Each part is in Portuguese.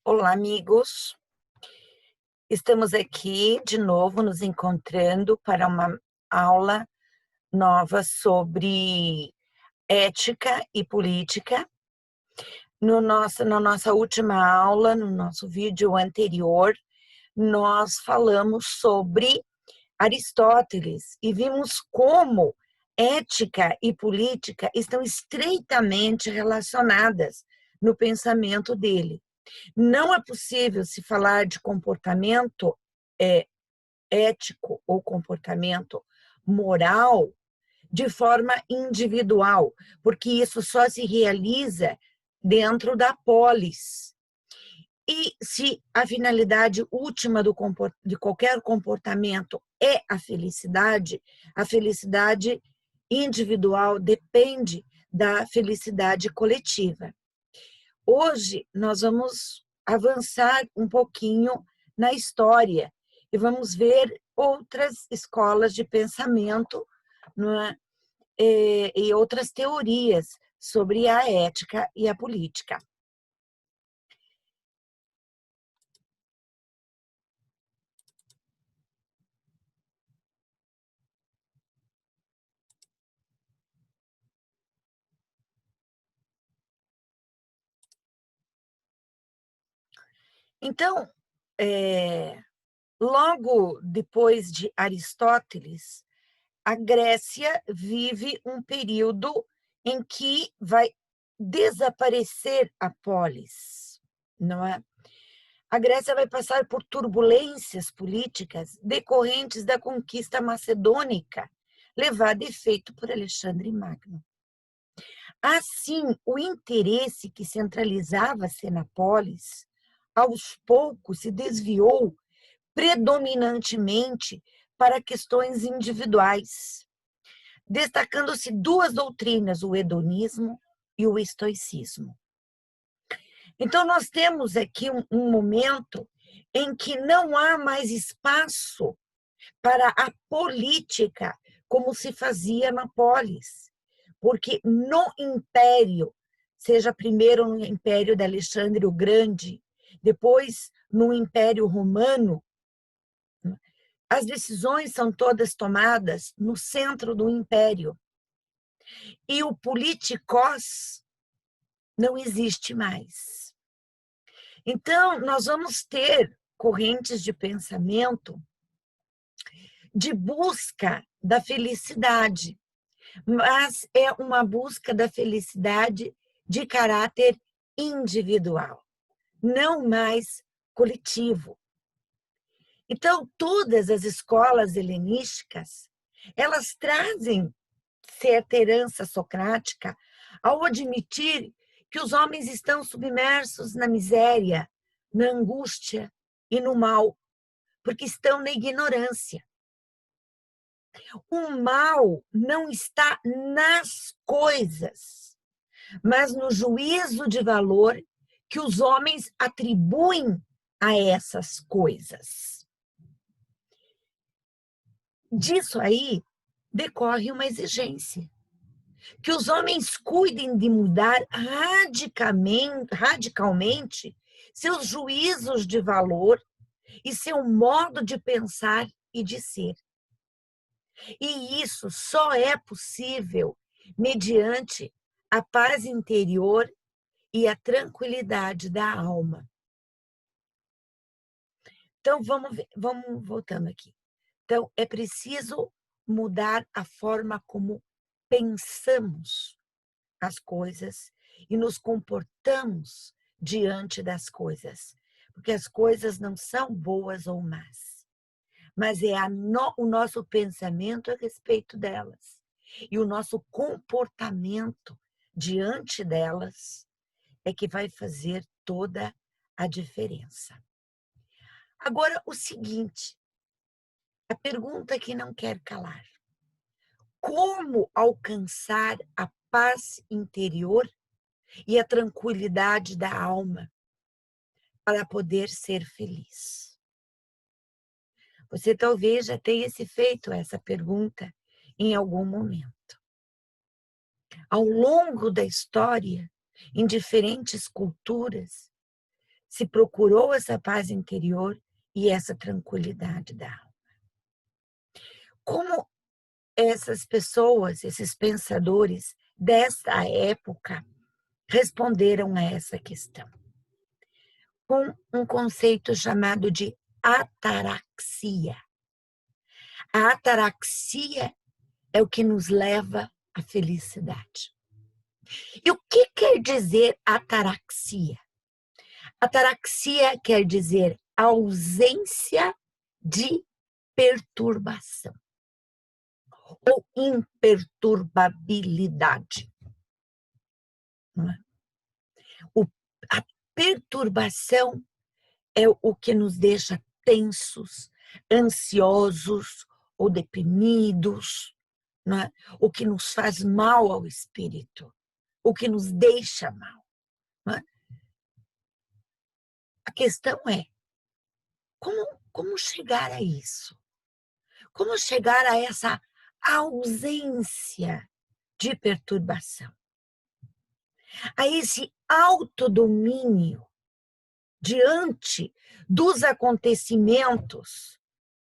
Olá, amigos. Estamos aqui de novo nos encontrando para uma aula nova sobre ética e política. Na nossa última aula, no nosso vídeo anterior, nós falamos sobre Aristóteles e vimos como ética e política estão estreitamente relacionadas no pensamento dele. Não é possível se falar de comportamento ético ou comportamento moral de forma individual, porque isso só se realiza dentro da polis. E se a finalidade última de qualquer comportamento é a felicidade individual depende da felicidade coletiva. Hoje nós vamos avançar um pouquinho na história e vamos ver outras escolas de pensamento, não é? E outras teorias sobre a ética e a política. Então, logo depois de Aristóteles, a Grécia vive um período em que vai desaparecer a polis, não é? A Grécia vai passar por turbulências políticas decorrentes da conquista macedônica, levada a efeito por Alexandre Magno. Assim, o interesse que centralizava-se na polis, aos poucos se desviou predominantemente para questões individuais, destacando-se duas doutrinas, o hedonismo e o estoicismo. Então, nós temos aqui um momento em que não há mais espaço para a política como se fazia na polis, porque no império, seja primeiro no império de Alexandre o Grande, depois no Império Romano, as decisões são todas tomadas no centro do império. E o politikos não existe mais. Então, nós vamos ter correntes de pensamento de busca da felicidade, mas é uma busca da felicidade de caráter individual, não mais coletivo. Então, todas as escolas helenísticas, elas trazem certa herança socrática ao admitir que os homens estão submersos na miséria, na angústia e no mal, porque estão na ignorância. O mal não está nas coisas, mas no juízo de valor que os homens atribuem a essas coisas. Disso aí decorre uma exigência, que os homens cuidem de mudar radicalmente seus juízos de valor e seu modo de pensar e de ser. E isso só é possível mediante a paz interior e a tranquilidade da alma. Então, vamos voltando aqui. Então, é preciso mudar a forma como pensamos as coisas e nos comportamos diante das coisas, porque as coisas não são boas ou más, mas é o nosso pensamento a respeito delas e o nosso comportamento diante delas é que vai fazer toda a diferença. Agora, o seguinte, a pergunta que não quer calar: como alcançar a paz interior e a tranquilidade da alma para poder ser feliz? Você talvez já tenha se feito essa pergunta em algum momento. Ao longo da história, em diferentes culturas, se procurou essa paz interior e essa tranquilidade da alma. Como essas pessoas, esses pensadores desta época responderam a essa questão? Com um conceito chamado de ataraxia. A ataraxia é o que nos leva à felicidade. E o que quer dizer ataraxia? Ataraxia quer dizer ausência de perturbação ou imperturbabilidade. Não é? A perturbação é o que nos deixa tensos, ansiosos ou deprimidos, não é? O que nos faz mal ao espírito, o que nos deixa mal. Não é? A questão é, como chegar a isso? Como chegar a essa ausência de perturbação? A esse autodomínio diante dos acontecimentos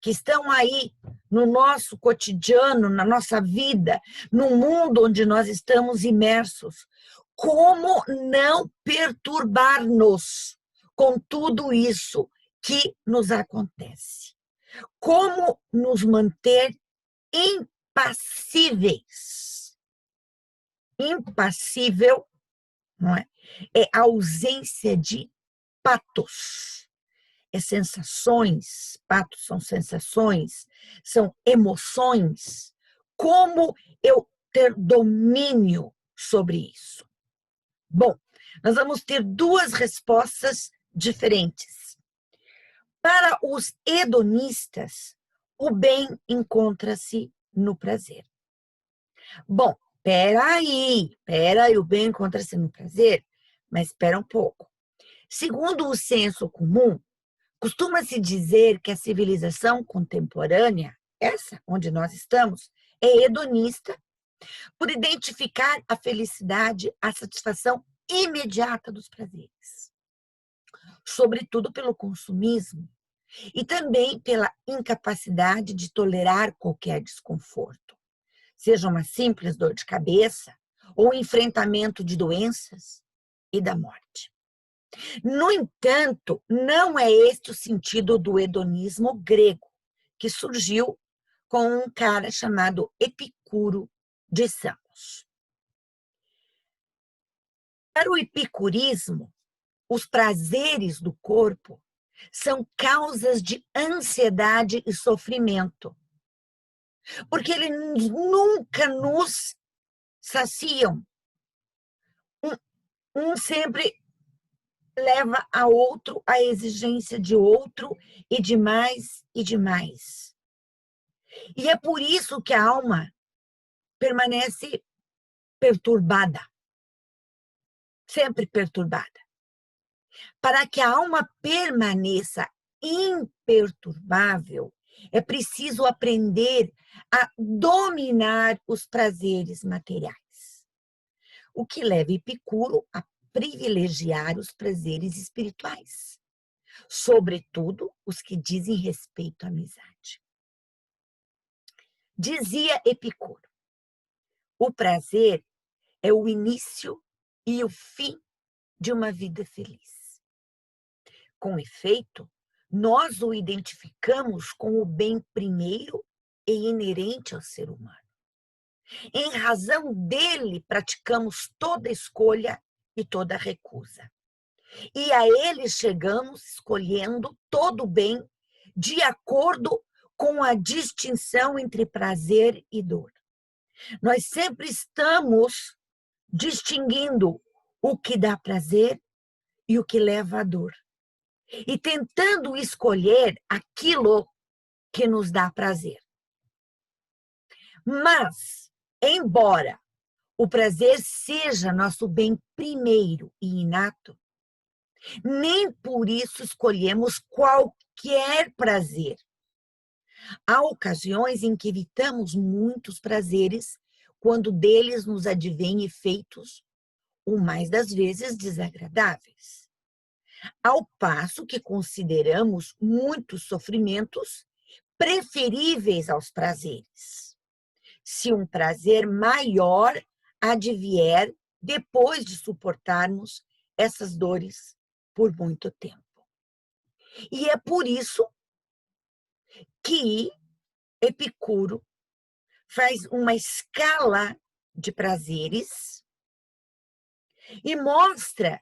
que estão aí no nosso cotidiano, na nossa vida, no mundo onde nós estamos imersos. Como não perturbar-nos com tudo isso que nos acontece? Como nos manter impassíveis? Impassível, não é? É a ausência de patos. É sensações, patos são sensações, são emoções. Como eu ter domínio sobre isso? Bom, nós vamos ter duas respostas diferentes. Para os hedonistas, o bem encontra-se no prazer. Bom, peraí, o bem encontra-se no prazer, mas espera um pouco. Segundo o senso comum, costuma-se dizer que a civilização contemporânea, essa onde nós estamos, é hedonista, por identificar a felicidade, a satisfação imediata dos prazeres. Sobretudo pelo consumismo e também pela incapacidade de tolerar qualquer desconforto, seja uma simples dor de cabeça ou enfrentamento de doenças e da morte. No entanto, não é este o sentido do hedonismo grego, que surgiu com um cara chamado Epicuro de Samos. Para o epicurismo, os prazeres do corpo são causas de ansiedade e sofrimento, porque eles nunca nos saciam. Um sempre leva a outro a exigência de outro e de mais e de mais. E é por isso que a alma permanece perturbada, sempre perturbada. Para que a alma permaneça imperturbável, é preciso aprender a dominar os prazeres materiais, o que leva Epicuro a privilegiar os prazeres espirituais, sobretudo os que dizem respeito à amizade. Dizia Epicuro, o prazer é o início e o fim de uma vida feliz. Com efeito, nós o identificamos com o bem primeiro e inerente ao ser humano. Em razão dele, praticamos toda escolha e toda recusa. E a ele chegamos escolhendo todo o bem de acordo com a distinção entre prazer e dor. Nós sempre estamos distinguindo o que dá prazer e o que leva à dor. E tentando escolher aquilo que nos dá prazer. Mas, embora o prazer seja nosso bem primeiro e inato, nem por isso escolhemos qualquer prazer. Há ocasiões em que evitamos muitos prazeres quando deles nos advêm efeitos, o mais das vezes, desagradáveis. ao passo que consideramos muitos sofrimentos preferíveis aos prazeres, se um prazer maior advier depois de suportarmos essas dores por muito tempo. E é por isso que Epicuro faz uma escala de prazeres e mostra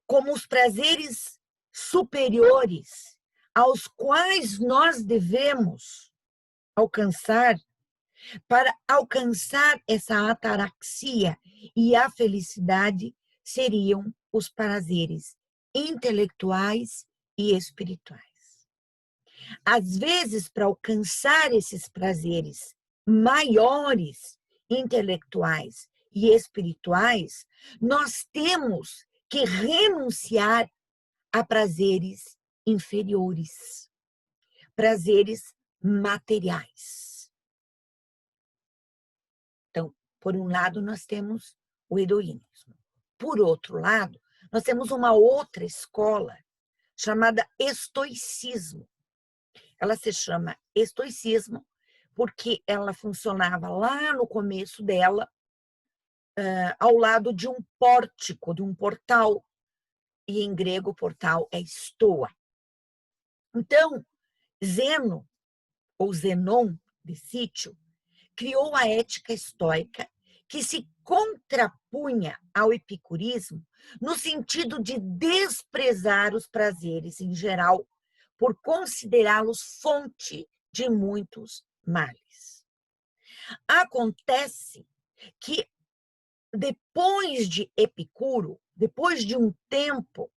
como os prazeres superiores aos quais nós devemos alcançar para alcançar essa ataraxia e a felicidade seriam os prazeres intelectuais e espirituais. Às vezes, para alcançar esses prazeres maiores, intelectuais e espirituais, nós temos que renunciar a prazeres inferiores, prazeres materiais. Então, por um lado, nós temos o hedonismo. Por outro lado, nós temos uma outra escola chamada estoicismo. Ela se chama estoicismo porque ela funcionava lá no começo dela, ao lado de um pórtico, de um portal, e em grego portal é estoa. Então, Zeno, ou Zenon de Sítio, criou a ética estoica que se contrapunha ao epicurismo no sentido de desprezar os prazeres em geral por considerá-los fonte de muitos males. Acontece que depois de Epicuro, depois de um tempo,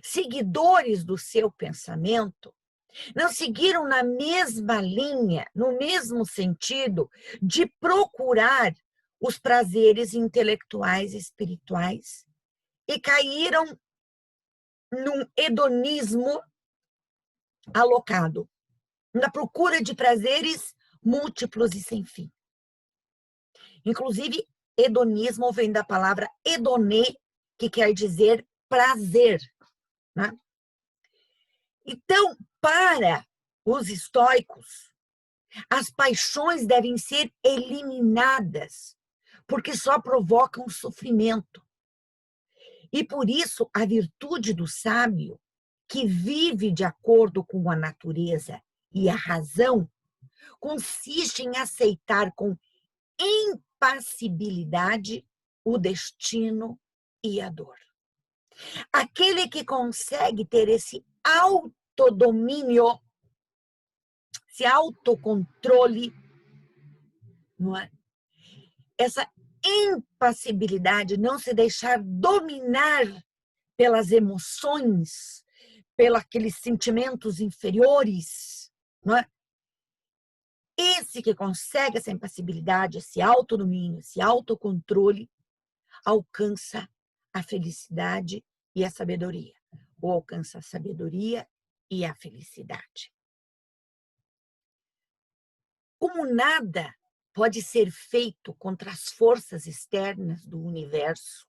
seguidores do seu pensamento não seguiram na mesma linha, no mesmo sentido de procurar os prazeres intelectuais e espirituais e caíram num hedonismo alocado, na procura de prazeres múltiplos e sem fim. Inclusive, hedonismo vem da palavra hedonê, que quer dizer prazer, né? Então, para os estoicos, as paixões devem ser eliminadas, porque só provocam sofrimento. E por isso, a virtude do sábio, que vive de acordo com a natureza e a razão, consiste em aceitar com impassibilidade o destino e a dor. Aquele que consegue ter esse autodomínio, esse autocontrole, não é? Essa impassibilidade, não se deixar dominar pelas emoções, pelos aqueles sentimentos inferiores, não é? Esse que consegue essa impassibilidade, esse autodomínio, esse autocontrole, alcança a felicidade e a sabedoria, ou alcança a sabedoria e a felicidade. Como nada pode ser feito contra as forças externas do universo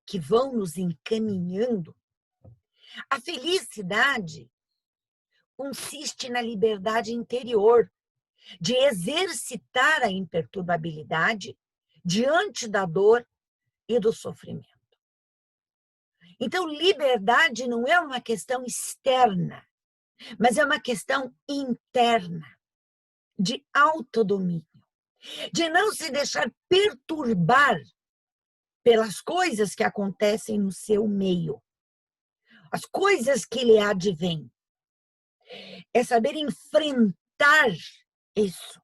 que vão nos encaminhando, a felicidade consiste na liberdade interior, de exercitar a imperturbabilidade diante da dor e do sofrimento. Então, liberdade não é uma questão externa, mas é uma questão interna, de autodomínio, de não se deixar perturbar pelas coisas que acontecem no seu meio, as coisas que lhe advêm. É saber enfrentar isso,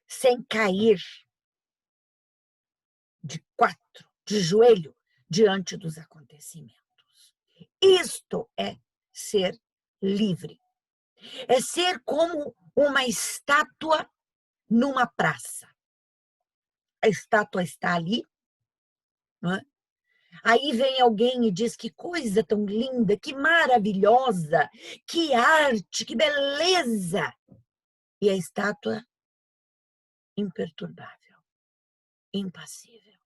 sem cair de quatro, de joelho, diante dos acontecimentos. Isto é ser livre. É ser como uma estátua numa praça. A estátua está ali, não é? Aí vem alguém e diz que coisa tão linda, que maravilhosa, que arte, que beleza. E a estátua imperturbável, impassível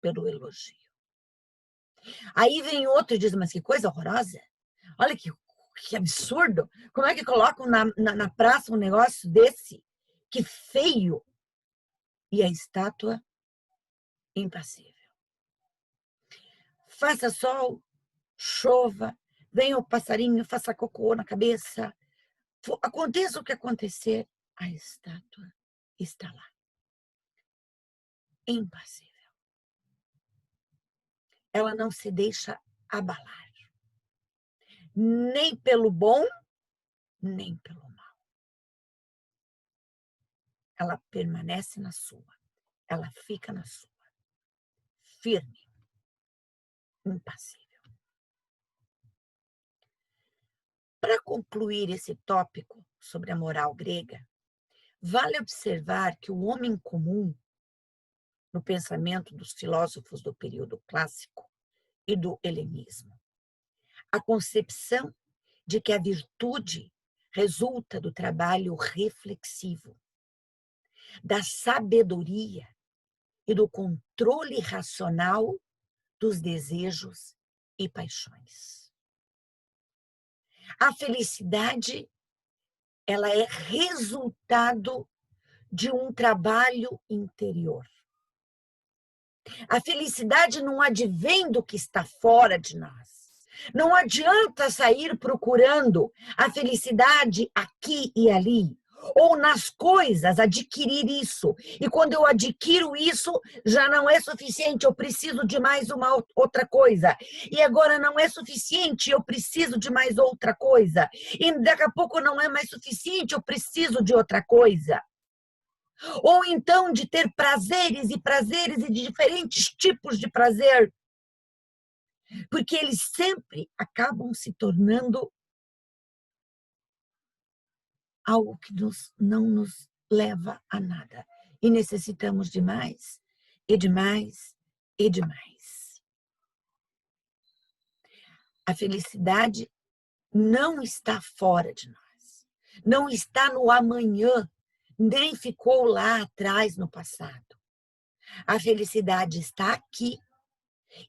pelo elogio. Aí vem outro e diz, mas que coisa horrorosa. Olha que absurdo. Como é que colocam na praça um negócio desse? Que feio. E a estátua impassível. Faça sol, chova, venha o passarinho, faça cocô na cabeça. Aconteça o que acontecer, a estátua está lá. Impassível. Ela não se deixa abalar. Nem pelo bom, nem pelo mal. Ela permanece na sua. Ela fica na sua. Firme. Impassível. Para concluir esse tópico sobre a moral grega, vale observar que o homem comum, no pensamento dos filósofos do período clássico e do helenismo, a concepção de que a virtude resulta do trabalho reflexivo, da sabedoria e do controle racional dos desejos e paixões. A felicidade, ela é resultado de um trabalho interior. A felicidade não advém do que está fora de nós. Não adianta sair procurando a felicidade aqui e ali, ou nas coisas, adquirir isso. E quando eu adquiro isso, já não é suficiente, eu preciso de mais uma outra coisa. E agora não é suficiente, eu preciso de mais outra coisa. E daqui a pouco não é mais suficiente, eu preciso de outra coisa. Ou então de ter prazeres e de diferentes tipos de prazer. Porque eles sempre acabam se tornando algo que não nos leva a nada. E necessitamos de mais, e de mais, e de mais. A felicidade não está fora de nós. Não está no amanhã, nem ficou lá atrás no passado. A felicidade está aqui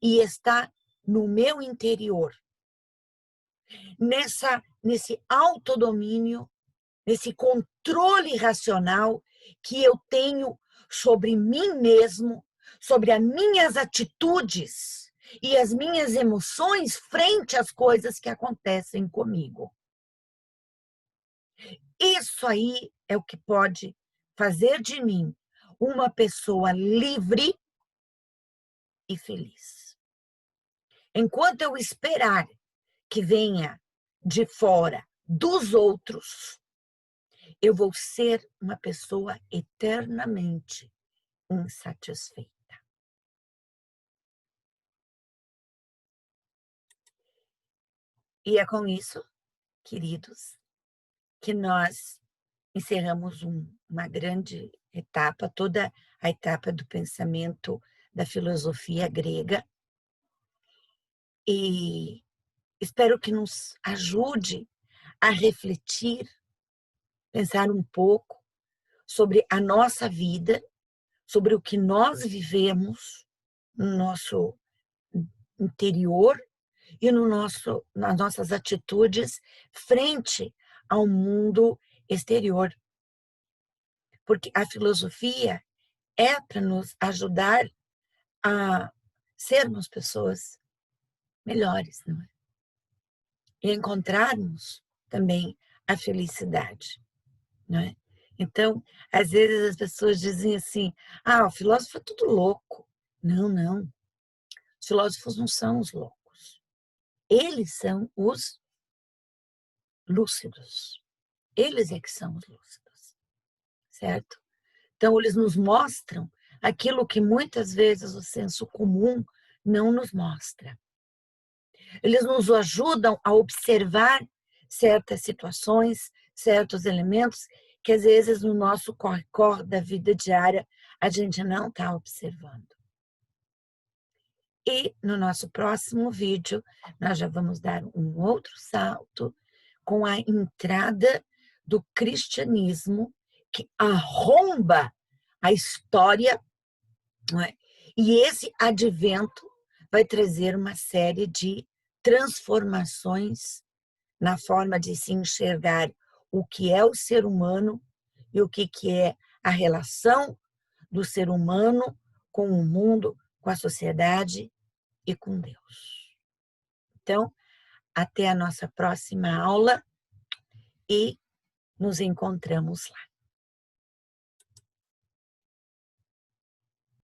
e está no meu interior. Nesse autodomínio, nesse controle racional que eu tenho sobre mim mesmo, sobre as minhas atitudes e as minhas emoções frente às coisas que acontecem comigo. Isso aí é o que pode fazer de mim uma pessoa livre e feliz. Enquanto eu esperar que venha de fora dos outros, eu vou ser uma pessoa eternamente insatisfeita. E é com isso, queridos, que nós encerramos uma grande etapa, toda a etapa do pensamento da filosofia grega. E espero que nos ajude a refletir, pensar um pouco sobre a nossa vida, sobre o que nós vivemos no nosso interior e nas nossas atitudes frente ao mundo exterior. Porque a filosofia é para nos ajudar a sermos pessoas melhores, não é? E encontrarmos também a felicidade, não é? Então, às vezes as pessoas dizem assim, o filósofo é tudo louco. Não, não. Os filósofos não são os loucos. Eles são os lúcidos. Eles é que são os lúcidos, certo? Então, eles nos mostram aquilo que muitas vezes o senso comum não nos mostra. Eles nos ajudam a observar certas situações, certos elementos que às vezes no nosso corre-corre da vida diária a gente não está observando. E no nosso próximo vídeo nós já vamos dar um outro salto com a entrada do cristianismo que arromba a história, não é? E esse advento vai trazer uma série de transformações na forma de se enxergar o que é o ser humano e o que é a relação do ser humano com o mundo, com a sociedade e com Deus. Então, até a nossa próxima aula e nos encontramos lá.